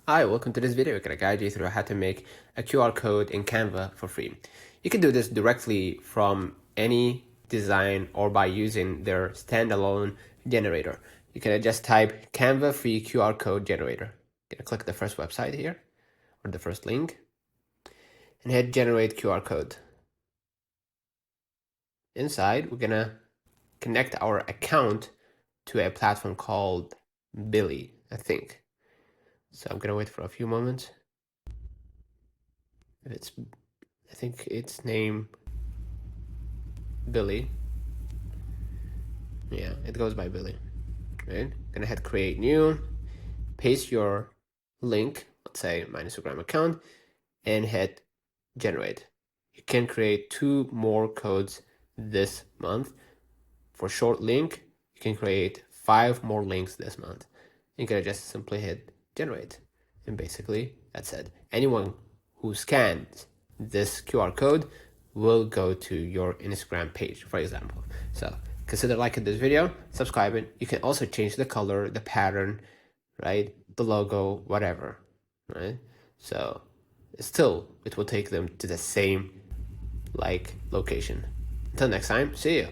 Hi, welcome to this video. I'm going to guide you through how to make a QR code in Canva for free. You can do this directly from any design or by using their standalone generator. You can just type Canva free QR code generator. You're going to click the first website here or the first link and hit generate QR code. Inside, we're going to connect our account to a platform called Billy, I think. So I'm going to wait for a few moments. I think it's named Billy. Yeah, it goes by Billy. Right? Gonna hit create new, paste your link, let's say my Instagram account, and hit generate. You can create 2 more codes this month. For short link, you can create 5 more links this month. You're gonna just simply hit generate. And basically, that's it. Anyone who scans this QR code will go to your Instagram page, for example. So consider liking this video, subscribing. You can also change the color, the pattern, right? The logo, whatever, right? So still, it will take them to the same location. Until next time, see you.